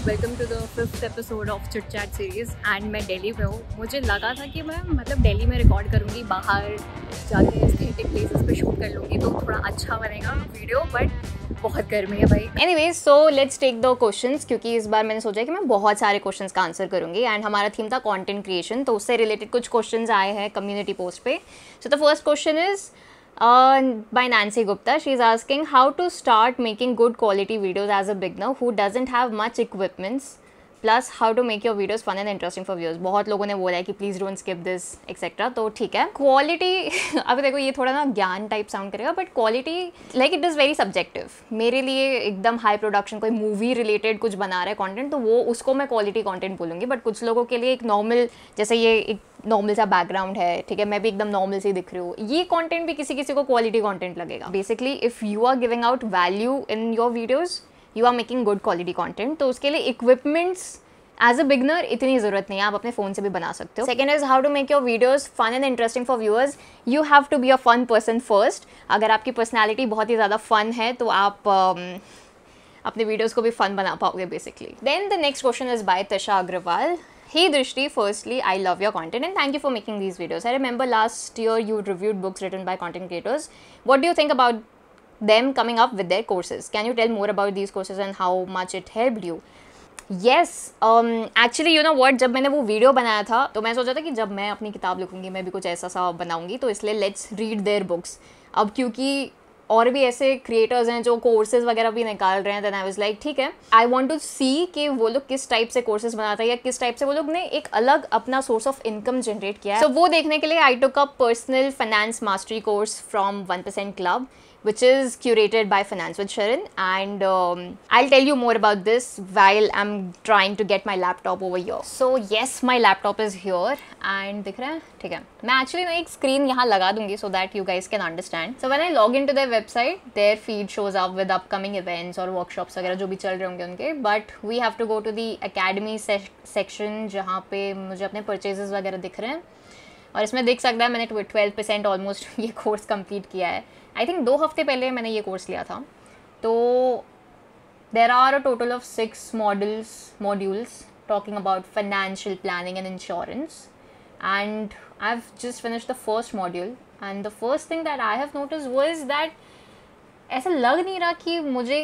Welcome to the 5th episode of chit chat series. And मैं दिल्ली में हूँ। मुझे लगा था कि मैं दिल्ली में रिकॉर्ड करूँगी, बाहर जाके एस्थेटिक प्लेसेस पे शूट कर लूँगी तो थोड़ा अच्छा बनेगा वीडियो, बट बहुत गर्मी है भाई। Anyways, so let's take the questions, क्योंकि इस बार मैंने सोचा कि मैं बहुत सारे क्वेश्चंस का आंसर करूँगी एंड हमारा थीम था कंटेंट क्रिएशन, तो उससे रिलेटेड कुछ क्वेश्चंस आए हैं कम्युनिटी पोस्ट पे। So the first question is by Nancy Gupta. She's asking how to start making good quality videos as a beginner who doesn't have much equipments, plus how to make your videos fun and interesting for viewers. बहुत लोगों ने बोला है कि please don't skip this etcetera, तो ठीक है। Quality अब देखो ये थोड़ा ना ज्ञान टाइप साउंड करेगा, but quality like it is very subjective. मेरे लिए एकदम हाई प्रोडक्शन कोई मूवी रिलेटेड कुछ बना रहा है कॉन्टेंट, तो वो उसको मैं क्वालिटी कॉन्टेंट बोलूँगी। बट कुछ लोगों के लिए एक नॉर्मल, जैसे ये एक नॉर्मल सा बैकग्राउंड है, ठीक है, मैं भी एकदम नॉर्मल से दिख रही हूँ, ये कंटेंट भी किसी किसी को क्वालिटी कंटेंट लगेगा। Basically if you are giving out value in your videos, you are making good quality content, तो उसके लिए इक्विपमेंट्स एज अ बिगनर इतनी ज़रूरत नहीं है, आप अपने फ़ोन से भी बना सकते हो। Second is how to make your videos fun and interesting for viewers. You have to be a fun person first. अगर आपकी पर्सनैलिटी बहुत ही ज़्यादा फन है तो आप अपने वीडियोज़ को भी फन बना पाओगे basically. Then the next question is by Tasha Agarwal. Hey Drishti, firstly, I love your content and thank you for making these videos. I remember last year you reviewed books written by content creators. What do you think about them coming up with their courses? Can you tell more about these courses and how much it helped you? Yes, actually you know what, जब मैंने वो video बनाया था तो मैं सोचा था कि जब मैं अपनी किताब लिखूंगी मैं भी कुछ ऐसा सा बनाऊंगी, तो इसलिए लेट्स रीड देयर बुक्स। अब क्योंकि और भी ऐसे क्रिएटर्स हैं जो कोर्सेज वगैरह भी निकाल रहे हैं, देन आई वाज लाइक ठीक है, आई वांट टू सी कि वो लोग किस टाइप से कोर्सेज बनाते हैं या किस टाइप से वो लोग ने एक अलग अपना सोर्स ऑफ इनकम जनरेट किया है। सो वो देखने के लिए I took up personal finance mastery course from 1% club, which is curated by Finance with Sharon, and I'll tell you more about this while I'm trying to get my laptop over here. So yes, my laptop is here and दिख रहा है, ठीक है। मैं actually ना एक screen यहाँ लगा दूँगी so that you guys can understand. So when I log into their website, their feed shows up with upcoming events और workshops वगैरह जो भी चल रहे होंगे उनके, but we have to go to the academy section जहाँ पे मुझे अपने purchases वगैरह दिख रहे हैं, और इसमें देख सकता है मैंने 12% ऑलमोस्ट ये कोर्स कंप्लीट किया है। आई थिंक 2 हफ्ते पहले मैंने ये कोर्स लिया था। तो there are a total of 6 modules talking about financial planning and insurance, and I have just finished the first module, and the first thing that I have notice was that ऐसा लग नहीं रहा कि मुझे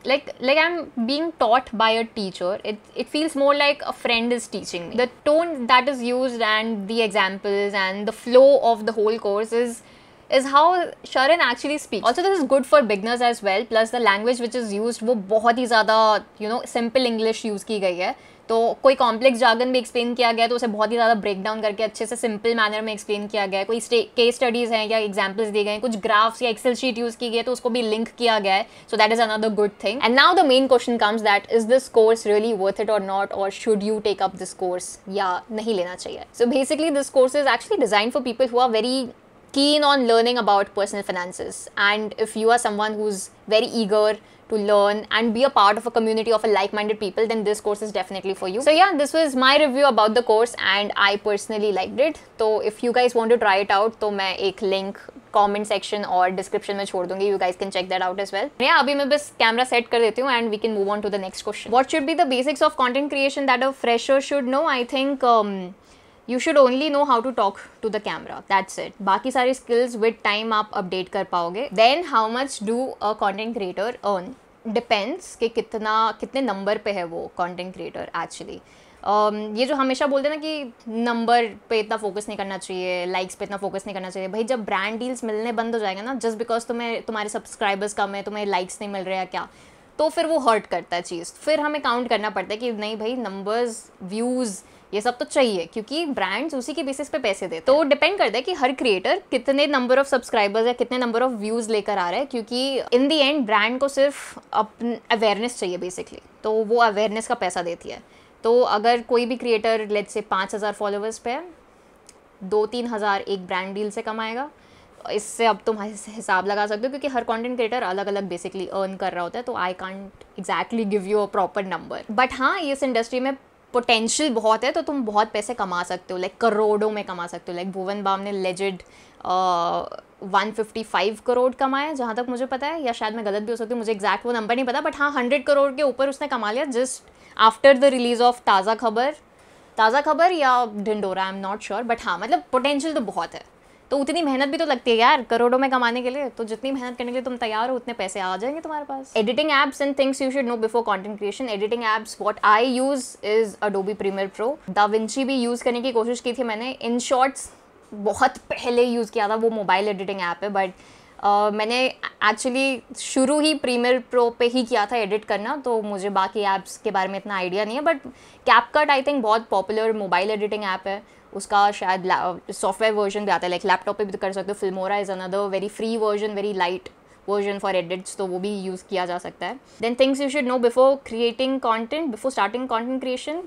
like I am being taught by a teacher. It feels more like a friend is teaching me. The tone that is used and the examples and the flow of the whole course is how Sharon actually speaks. Also this is good for beginners as well, plus the language which is used वो बहुत ही ज़्यादा simple English use की गई है, तो कोई complex jargon भी explain किया गया है तो उसे बहुत ही ज़्यादा ब्रेक डाउन करके अच्छे से सिंपल मैनर में एक्सप्लेन किया गया है। कोई केस स्टडीज़ हैं या एग्जाम्पल्स दिए गए हैं, कुछ ग्राफ्स या एक्सेल शीट यूज़ की गई है तो उसको भी लिंक किया गया है, so that is another good thing. And now the main question comes that is this course really worth it और नॉट, और should you take up this course या नहीं लेना चाहिए। So basically this course is actually design for people who are very keen on learning about personal finances, and if you are someone who's very eager to learn and be a part of a community of a like-minded people, then this course is definitely for you. So yeah, this was my review about the course and I personally liked it. So if you guys want to try it out, तो मैं एक link comment section और description में छोड़ दूंगी, you guys can check that out as well. Yeah, अभी मैं बस कैमरा सेट कर देती हूँ and we can move on to the next question. What should be the basics of content creation that a fresher should know? I think you should only know how to talk to the camera, that's it. बाकी सारी skills with time आप update कर पाओगे. Then how much do a content creator earn? Depends कि कितने number पे है वो content creator actually. ये जो हमेशा बोलते हैं ना कि नंबर पे इतना फोकस नहीं करना चाहिए, लाइक्स पे इतना फोकस नहीं करना चाहिए, भाई जब ब्रांड डील्स मिलने बंद हो जाएगा ना, जस्ट बिकॉज तुम्हारे सब्सक्राइबर्स कम है, तुम्हें लाइक्स नहीं मिल रहे हैं क्या, तो फिर वो हर्ट करता है चीज़। फिर हमें काउंट करना पड़ता है कि नहीं भाई, नंबर्स, व्यूज़, ये सब तो चाहिए, क्योंकि ब्रांड्स उसी के बेसिस पे पैसे देते हैं। तो डिपेंड करता है कि हर क्रिएटर कितने नंबर ऑफ सब्सक्राइबर्स या कितने नंबर ऑफ व्यूज़ लेकर आ रहा है, क्योंकि इन दी एंड ब्रांड को सिर्फ अपनी अवेयरनेस चाहिए बेसिकली, तो वो अवेयरनेस का पैसा देती है। तो अगर कोई भी क्रिएटर लेट्स से 5000 फॉलोअर्स पे है, 2-3 हज़ार एक ब्रांड डील से कमाएगा। इससे अब तुम हिसाब लगा सकते हो, क्योंकि हर कंटेंट क्रिएटर अलग अलग बेसिकली अर्न कर रहा होता है, तो I can't exactly give you a proper number. But हाँ, इस इंडस्ट्री में पोटेंशियल बहुत है, तो तुम बहुत पैसे कमा सकते हो, लाइक करोड़ों में कमा सकते हो। लाइक भुवन बाम ने लेजेड 155 करोड़ कमाए जहाँ तक मुझे पता है, या शायद मैं गलत भी हो सकती हूँ, मुझे एग्जैक्ट वो नंबर नहीं पता, बट हाँ 100 करोड़ के ऊपर उसने कमा लिया just after the release of Taaza Khabar या Dhindora, I am not sure, but हाँ मतलब पोटेंशियल तो बहुत है। तो उतनी मेहनत भी तो लगती है यार करोड़ों में कमाने के लिए, तो जितनी मेहनत करने के लिए तुम तैयार हो उतने पैसे आ जाएंगे तुम्हारे पास। Editing apps and things you should know before content creation. Editing apps what I use is Adobe Premiere Pro. DaVinci भी यूज़ करने की कोशिश की थी मैंने। इन शॉर्ट्स बहुत पहले यूज़ किया था, वो मोबाइल एडिटिंग ऐप है, बट मैंने एक्चुअली शुरू ही प्रीमियर प्रो पे ही किया था एडिट करना, तो मुझे बाकी ऐप्स के बारे में इतना आइडिया नहीं है। बट कैपकट आई थिंक बहुत पॉपुलर मोबाइल एडिटिंग ऐप है, उसका शायद सॉफ्टवेयर वर्जन भी आता है, लाइक लैपटॉप पे भी कर सकते हो। Filmora is another very free version, very light version for edits, तो वो भी यूज़ किया जा सकता है। Then things you should know before creating content, before starting content creation,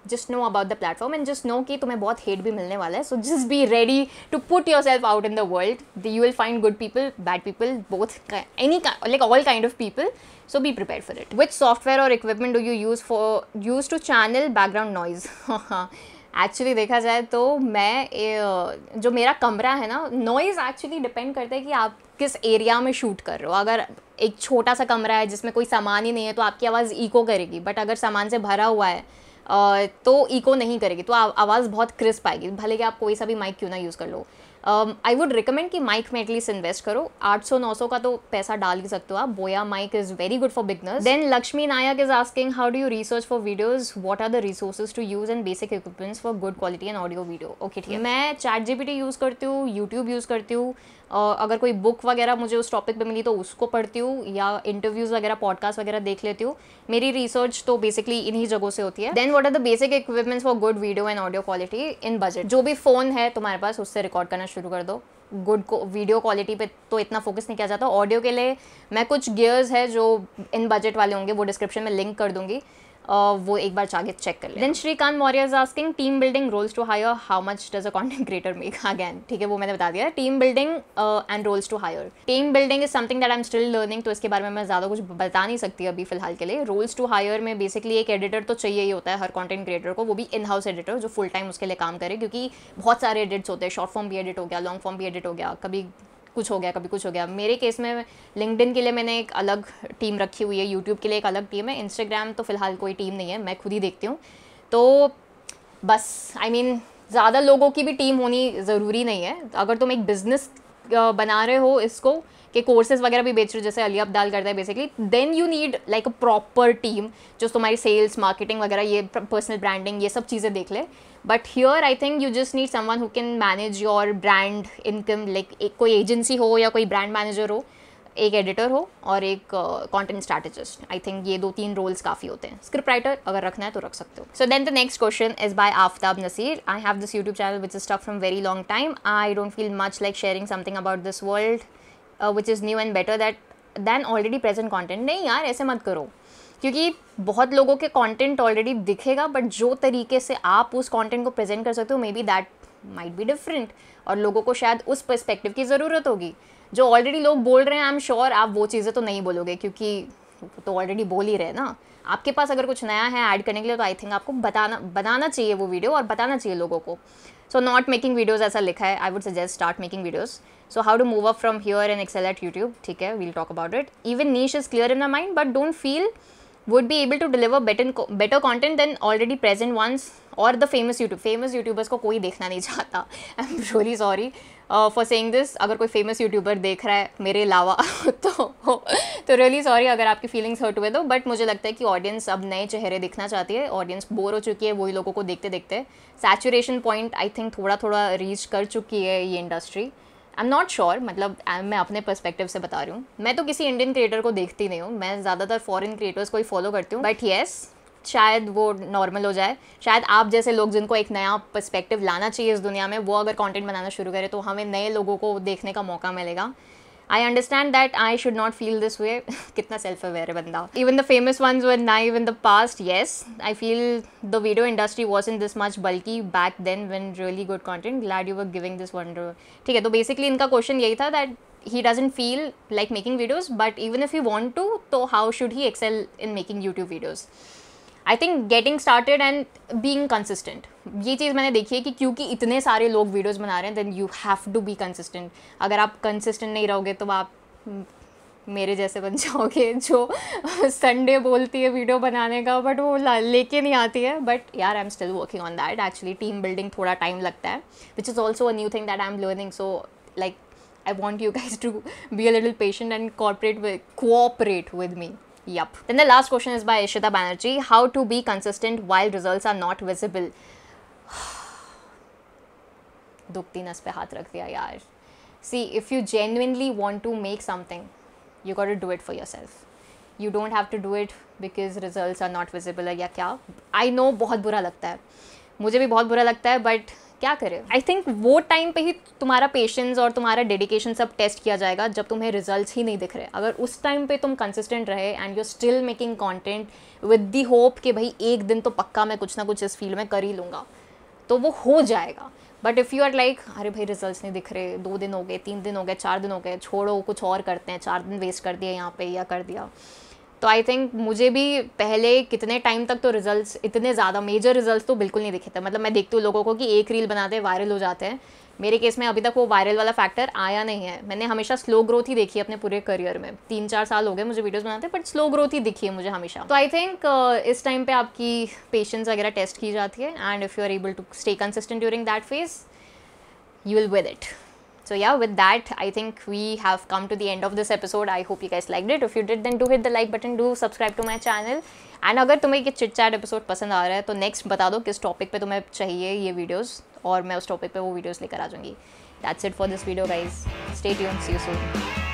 just know about the platform and just know कि तुम्हें बहुत हेट भी मिलने वाला है। So just be ready to put yourself out in the world. You will find good people, bad people, both, any like all kind of people, so be prepare for it. Which software और equipment do you use to channel background noise? Actually देखा जाए तो मैं जो मेरा कमरा है ना, नॉइज़ एक्चुअली डिपेंड करता है कि आप किस एरिया में शूट कर रहे हो। अगर एक छोटा सा कमरा है जिसमें कोई सामान ही नहीं है तो आपकी आवाज़ इको करेगी, बट अगर सामान से भरा हुआ है तो इको नहीं करेगी, तो आवाज़ बहुत क्रिस्प आएगी, भले कि आप कोई सा भी माइक क्यों ना यूज़ कर लो। आई वुड रिकमेंड कि माइक में एटलीस्ट इन्वेस्ट करो। 800-900 का तो पैसा डाल ही सकते हो आप। Boya mic is very good for beginners. Then Lakshmi Nayak is asking how do you research for videos, what are the resources to use and basic equipments for good quality and audio video. Okay ठीक है, मैं ChatGPT use करती हूँ, YouTube use करती हूँ, अगर कोई book वगैरह मुझे उस टॉपिक पे मिली तो उसको पढ़ती हूँ, या इंटरव्यूज़ वगैरह पॉडकास्ट वगैरह देख लेती हूँ। मेरी रिसर्च तो बेसिकली इन्हीं जगहों से होती है। Then what are the basic equipments for good video and audio quality in budget. जो भी फ़ोन है तुम्हारे पास उससे रिकॉर्ड करना शुरू कर दो। गुड वीडियो क्वालिटी पे तो इतना फोकस नहीं किया जाता। ऑडियो के लिए मैं कुछ गियर्स है जो इन बजट वाले होंगे, वो डिस्क्रिप्शन में लिंक कर दूंगी, वो एक बार जाके चेक कर ले। Then Srikanth Maurya is asking team building roles to hire, how much does a content creator make? Again ठीक है, वो मैंने बता दिया। Team building and roles to hire, team building is something that I am still learning, तो इसके बारे में मैं ज़्यादा कुछ बता नहीं सकती अभी फिलहाल के लिए। रोल्स टू हायर में बेसिकली एक एडिटर तो चाहिए ही होता है हर कंटेंट क्रिएटर को, वो भी इन हाउस एडिटर जो फुल टाइम उसके लिए काम करे, क्योंकि बहुत सारे एडिट्स होते हैं। शॉर्ट फॉर्म भी एडिट हो गया, लॉन्ग फॉर्म भी एडिट हो गया, कभी कुछ हो गया कभी कुछ हो गया। मेरे केस में लिंक्डइन के लिए मैंने एक अलग टीम रखी हुई है, यूट्यूब के लिए एक अलग टीम है, इंस्टाग्राम तो फिलहाल कोई टीम नहीं है, मैं खुद ही देखती हूँ। तो बस आई मीन ज़्यादा लोगों की भी टीम होनी ज़रूरी नहीं है। अगर तुम एक बिज़नेस बना रहे हो इसको, कि कोर्सेज वगैरह भी बेच रहे हो जैसे अली अब्दाल करता है basically, then you need like a proper team जो तुम्हारी सेल्स, मार्केटिंग वगैरह, ये पर्सनल ब्रांडिंग, ये सब चीज़ें देख ले। But here I think you just need someone who can manage your brand income, like एक कोई एजेंसी हो या कोई ब्रांड मैनेजर हो, एक एडिटर हो और एक कंटेंट स्ट्रैटेजिस्ट। आई थिंक ये 2-3 रोल्स काफ़ी होते हैं। स्क्रिप्ट राइटर अगर रखना है तो रख सकते हो। So then the next question is by Aftab Naseer. I have this YouTube channel which is stuck from very long time. I don't feel much like sharing something about this world which is new and better than already present content. नहीं यार, ऐसे मत करो, क्योंकि बहुत लोगों के content already दिखेगा, बट जो तरीके से आप उस कंटेंट को प्रेजेंट कर सकते हो may be that might be different, और लोगों को शायद उस पर्सपेक्टिव की ज़रूरत होगी। जो ऑलरेडी लोग बोल रहे हैं, आई एम श्योर आप वो चीज़ें तो नहीं बोलोगे, क्योंकि तो ऑलरेडी बोल ही रहे ना। आपके पास अगर कुछ नया है ऐड करने के लिए, तो आई थिंक आपको बनाना चाहिए वो वीडियो और बताना चाहिए लोगों को। सो नॉट मेकिंग वीडियोज़ ऐसा लिखा है, I would suggest start making videos. So how to move up from here and excel at YouTube, ठीक है, we'll talk about it. Even niche is clear in the mind, but don't feel would be able to deliver better content than already present ones or the famous YouTubers को कोई देखना नहीं चाहता। I'm really sorry for saying this। अगर कोई famous YouTuber देख रहा है मेरे अलावा तो really sorry अगर आपकी feelings hurt हुए तो, but मुझे लगता है कि audience अब नए चेहरे दिखना चाहती है। audience बोर हो चुकी है वही लोगों को देखते देखते। saturation point I think थोड़ा थोड़ा रीच कर चुकी है ये industry. I am not sure, मतलब मैं अपने पर्सपेक्टिव से बता रही हूँ। मैं तो किसी इंडियन क्रिएटर को देखती नहीं हूँ, मैं ज़्यादातर फॉरेन क्रिएटर्स को ही फॉलो करती हूँ। बट येस, शायद वो नॉर्मल हो जाए। शायद आप जैसे लोग जिनको एक नया पर्सपेक्टिव लाना चाहिए इस दुनिया में, वो अगर कंटेंट बनाना शुरू करें तो हमें नए लोगों को देखने का मौका मिलेगा। I understand that I should not feel this way. कितना सेल्फ अवेयर है बंदा। Even the famous ones were naive in the past. Yes, I feel the video industry was in this much बल्कि back then when really good content. Glad you were giving this wonder. ठीक है, तो basically इनका question यही था that he doesn't feel like making videos, but even if he want to, तो how should he excel in making YouTube videos? I think getting started and being consistent, ये चीज़ मैंने देखी है कि क्योंकि इतने सारे लोग वीडियोस बना रहे हैं, then you have to be consistent। अगर आप consistent नहीं रहोगे तो आप मेरे जैसे बन जाओगे जो संडे बोलती है वीडियो बनाने का बट वो लेके नहीं आती है. बट यार आई am still working on that. Actually team building थोड़ा टाइम लगता है, which is also a new thing that I am learning. So like I want you guys to be a little patient and cooperate with me. Yup. Then the last question is by Ishita Banerjee. How to be consistent while results are not visible? दुखती नस पे हाथ रख दिया यार. See, if you genuinely want to make something, you got to do it for yourself. You don't have to do it because results are not visible या क्या. I know बहुत बुरा लगता है, मुझे भी बहुत बुरा लगता है, बट क्या करें. आई थिंक वो टाइम पे ही तुम्हारा पेशेंस और तुम्हारा डेडिकेशन सब टेस्ट किया जाएगा जब तुम्हें रिजल्ट्स ही नहीं दिख रहे. अगर उस टाइम पे तुम कंसिस्टेंट रहे and you still making content with the hope कि भाई एक दिन तो पक्का मैं कुछ ना कुछ इस फील्ड में कर ही लूँगा, तो वो हो जाएगा. But if you are like अरे भाई रिजल्ट्स नहीं दिख रहे, 2 दिन हो गए, 3 दिन हो गए, 4 दिन हो गए, छोड़ो कुछ और करते हैं, 4 दिन वेस्ट कर दिया यहाँ पे या कर दिया. तो आई थिंक मुझे भी पहले कितने टाइम तक तो रिजल्ट्स इतने ज़्यादा मेजर रिजल्ट्स तो बिल्कुल नहीं दिखे थे. मतलब मैं देखती हूँ लोगों को कि एक रील बनाते हैं वायरल हो जाते हैं. मेरे केस में अभी तक वो वायरल वाला फैक्टर आया नहीं है. मैंने हमेशा स्लो ग्रोथ ही देखी है अपने पूरे करियर में. 3-4 साल हो गए मुझे वीडियोस बनाते, बट स्लो ग्रोथ ही दिखी है मुझे हमेशा. तो आई थिंक इस टाइम पे आपकी पेशेंस वगैरह टेस्ट की जाती है and if you are able to stay consistent during that phase, you will with it. So yeah, with that I think we have come to the end of this episode. I hope you guys liked it. If you did, then do hit the like button, do subscribe to my channel. And अगर तुम्हें ये chit chat episode पसंद आ रहा है तो next बता दो किस टॉपिक पे तुम्हें चाहिए ये वीडियोस, और मैं उस टॉपिक पे वो वीडियोस लेकर आ जाऊँगी. That's it for this video guys. Stay tuned. See you soon.